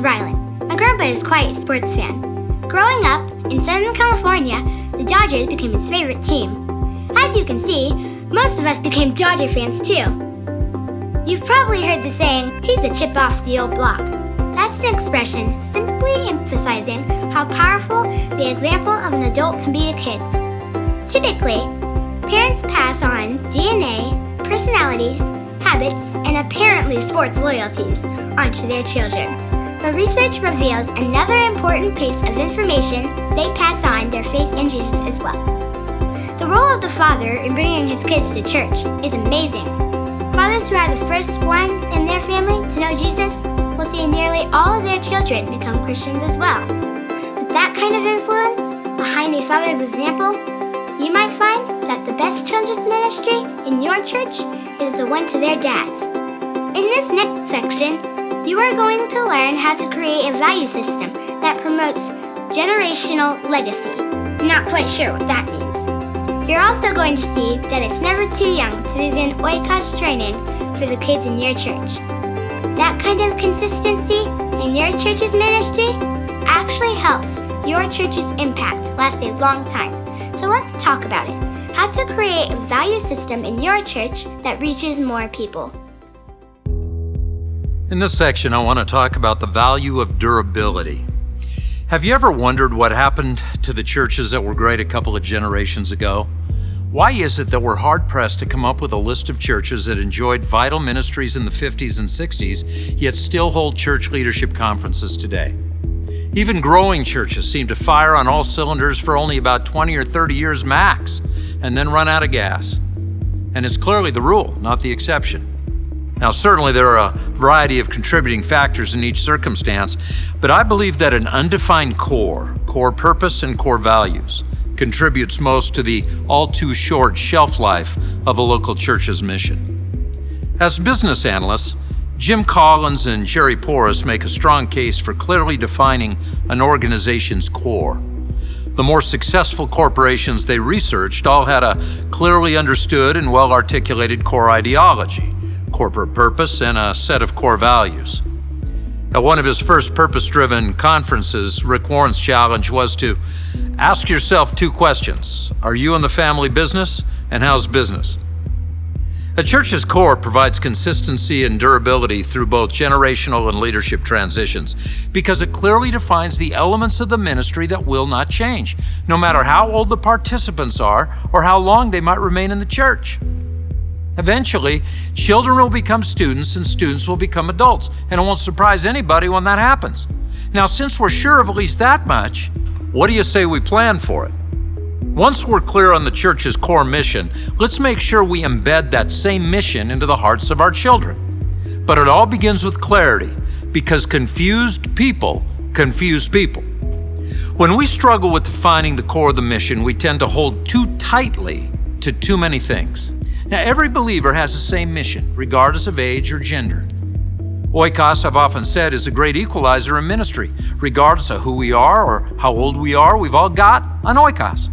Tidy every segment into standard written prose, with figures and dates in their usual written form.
is Rylan. My grandpa is quite a sports fan. Growing up in Southern California, the Dodgers became his favorite team. As you can see, most of us became Dodger fans too. You've probably heard the saying, he's a chip off the old block. That's an expression simply emphasizing how powerful the example of an adult can be to kids. Typically, parents pass on DNA, personalities, habits, and apparently sports loyalties onto their children. But research reveals another important piece of information: they pass on their faith in Jesus as well. The role of the father in bringing his kids to church is amazing. Fathers who are the first ones in their family to know Jesus will see nearly all of their children become Christians as well. With that kind of influence behind a father's example, you might find that the best children's ministry in your church is the one to their dads. In this next section, you are going to learn how to create a value system that promotes generational legacy. Not quite sure what that means. You're also going to see that it's never too young to begin Oikos training for the kids in your church. That kind of consistency in your church's ministry actually helps your church's impact last a long time. So let's talk about it. How to create a value system in your church that reaches more people. In this section, I want to talk about the value of durability. Have you ever wondered what happened to the churches that were great a couple of generations ago? Why is it that we're hard-pressed to come up with a list of churches that enjoyed vital ministries in the 50s and 60s, yet still hold church leadership conferences today? Even growing churches seem to fire on all cylinders for only about 20 or 30 years max, and then run out of gas. And it's clearly the rule, not the exception. Now, certainly there are a variety of contributing factors in each circumstance, but I believe that an undefined core purpose, and core values contributes most to the all too short shelf life of a local church's mission. As business analysts, Jim Collins and Jerry Porras make a strong case for clearly defining an organization's core. The more successful corporations they researched all had a clearly understood and well-articulated core ideology, corporate purpose, and a set of core values. At one of his first purpose-driven conferences, Rick Warren's challenge was to ask yourself two questions. Are you in the family business, and how's business? A church's core provides consistency and durability through both generational and leadership transitions because it clearly defines the elements of the ministry that will not change, no matter how old the participants are or how long they might remain in the church. Eventually, children will become students and students will become adults, and it won't surprise anybody when that happens. Now, since we're sure of at least that much, what do you say we plan for it? Once we're clear on the church's core mission, let's make sure we embed that same mission into the hearts of our children. But it all begins with clarity, because confused people confuse people. When we struggle with defining the core of the mission, we tend to hold too tightly to too many things. Now, every believer has the same mission, regardless of age or gender. Oikos, I've often said, is a great equalizer in ministry. Regardless of who we are or how old we are, we've all got an Oikos.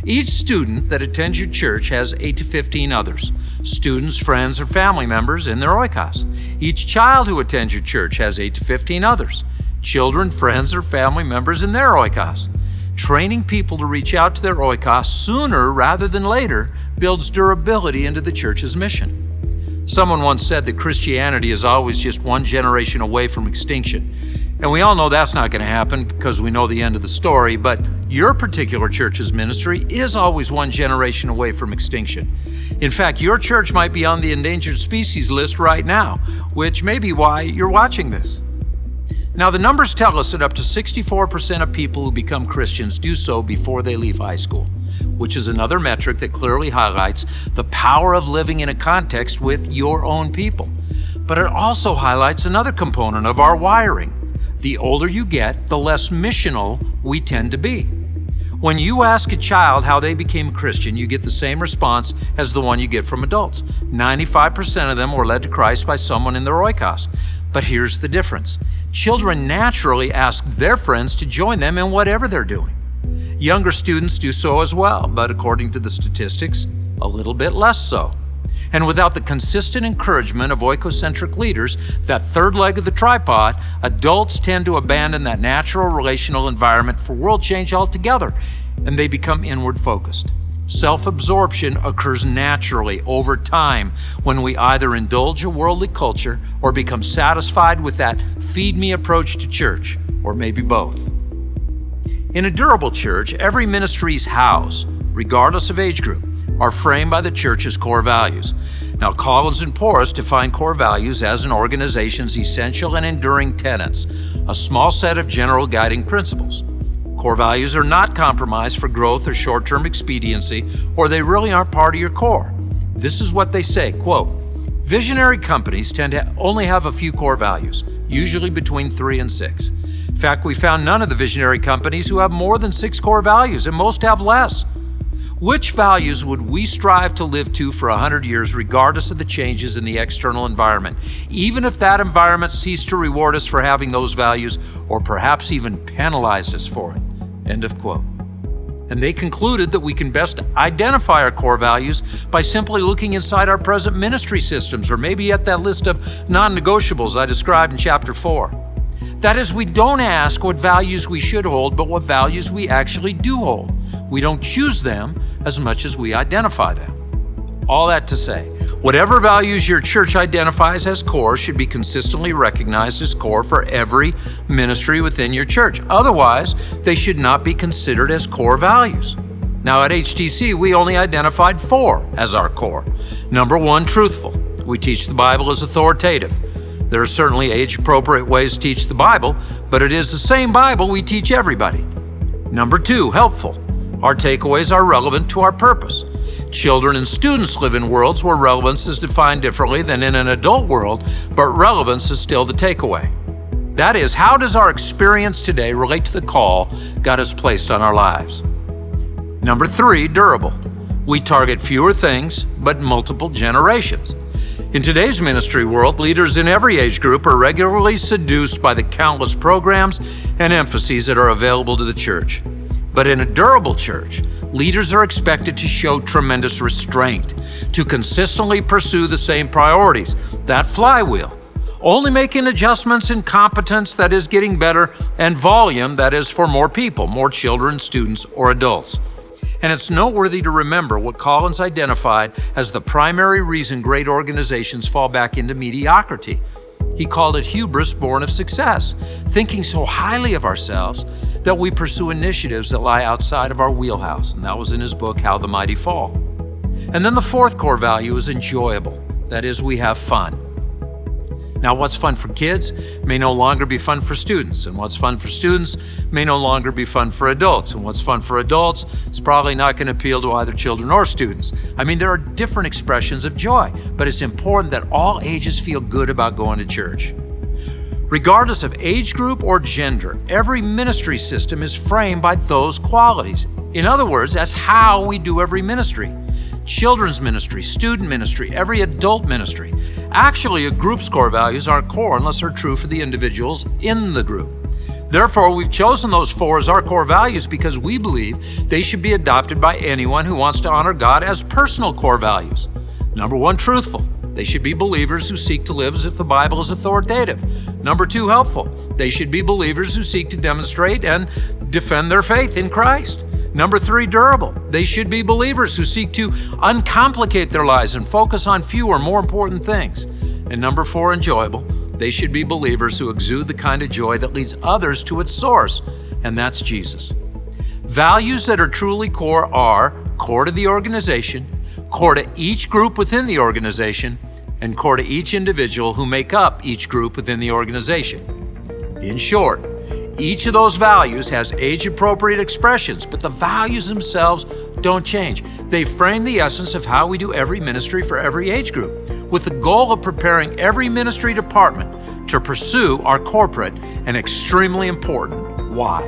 Each student that attends your church has 8 to 15 others, students, friends, or family members in their Oikos. Each child who attends your church has 8 to 15 others, children, friends, or family members in their Oikos. Training people to reach out to their Oikos sooner rather than later builds durability into the church's mission. Someone once said that Christianity is always just one generation away from extinction. And we all know that's not going to happen because we know the end of the story, but your particular church's ministry is always one generation away from extinction. In fact, your church might be on the endangered species list right now, which may be why you're watching this. Now, the numbers tell us that up to 64% of people who become Christians do so before they leave high school, which is another metric that clearly highlights the power of living in a context with your own people. But it also highlights another component of our wiring. The older you get, the less missional we tend to be. When you ask a child how they became a Christian, you get the same response as the one you get from adults. 95% of them were led to Christ by someone in their Oikos. But here's the difference. Children naturally ask their friends to join them in whatever they're doing. Younger students do so as well, but according to the statistics, a little bit less so. And without the consistent encouragement of oikocentric leaders, that third leg of the tripod, adults tend to abandon that natural relational environment for world change altogether, and they become inward focused. Self-absorption occurs naturally over time when we either indulge a worldly culture or become satisfied with that feed-me approach to church, or maybe both. In a durable church, every ministry's house, regardless of age group, are framed by the church's core values. Now, Collins and Porras define core values as an organization's essential and enduring tenets, a small set of general guiding principles. Core values are not compromised for growth or short-term expediency, or they really aren't part of your core. This is what they say, quote, "Visionary companies tend to only have a few core values, usually between 3 and 6. In fact, we found none of the visionary companies who have more than 6 core values, and most have less. Which values would we strive to live to for 100 years, regardless of the changes in the external environment, even if that environment ceased to reward us for having those values, or perhaps even penalized us for it?" End of quote. And they concluded that we can best identify our core values by simply looking inside our present ministry systems, or maybe at that list of non-negotiables I described in chapter 4. That is, we don't ask what values we should hold, but what values we actually do hold. We don't choose them as much as we identify them. All that to say, whatever values your church identifies as core should be consistently recognized as core for every ministry within your church. Otherwise, they should not be considered as core values. Now, at HTC, we only identified 4 as our core. Number 1, truthful. We teach the Bible as authoritative. There are certainly age-appropriate ways to teach the Bible, but it is the same Bible we teach everybody. Number 2, helpful. Our takeaways are relevant to our purpose. Children and students live in worlds where relevance is defined differently than in an adult world, but relevance is still the takeaway. That is, how does our experience today relate to the call God has placed on our lives? Number 3, durable. We target fewer things, but multiple generations. In today's ministry world, leaders in every age group are regularly seduced by the countless programs and emphases that are available to the church. But in a durable church, leaders are expected to show tremendous restraint, to consistently pursue the same priorities, that flywheel, only making adjustments in competence, that is getting better, and volume, that is for more people, more children, students, or adults. And it's noteworthy to remember what Collins identified as the primary reason great organizations fall back into mediocrity. He called it hubris born of success, thinking so highly of ourselves that we pursue initiatives that lie outside of our wheelhouse. And that was in his book, How the Mighty Fall. And then the 4th core value is enjoyable. That is, we have fun. Now, what's fun for kids may no longer be fun for students, and what's fun for students may no longer be fun for adults, and what's fun for adults is probably not going to appeal to either children or students. I mean, there are different expressions of joy, but it's important that all ages feel good about going to church. Regardless of age group or gender, every ministry system is framed by those qualities. In other words, that's how we do every ministry. Children's ministry, student ministry, every adult ministry. Actually, a group's core values aren't core unless they're true for the individuals in the group. Therefore, we've chosen those 4 as our core values because we believe they should be adopted by anyone who wants to honor God as personal core values. Number 1, truthful. They should be believers who seek to live as if the Bible is authoritative. Number 2, helpful. They should be believers who seek to demonstrate and defend their faith in Christ. Number 3, durable. They should be believers who seek to uncomplicate their lives and focus on fewer, more important things. And number 4, enjoyable. They should be believers who exude the kind of joy that leads others to its source, and that's Jesus. Values that are truly core are core to the organization, core to each group within the organization, and core to each individual who make up each group within the organization. In short, each of those values has age-appropriate expressions, but the values themselves don't change. They frame the essence of how we do every ministry for every age group, with the goal of preparing every ministry department to pursue our corporate and extremely important why.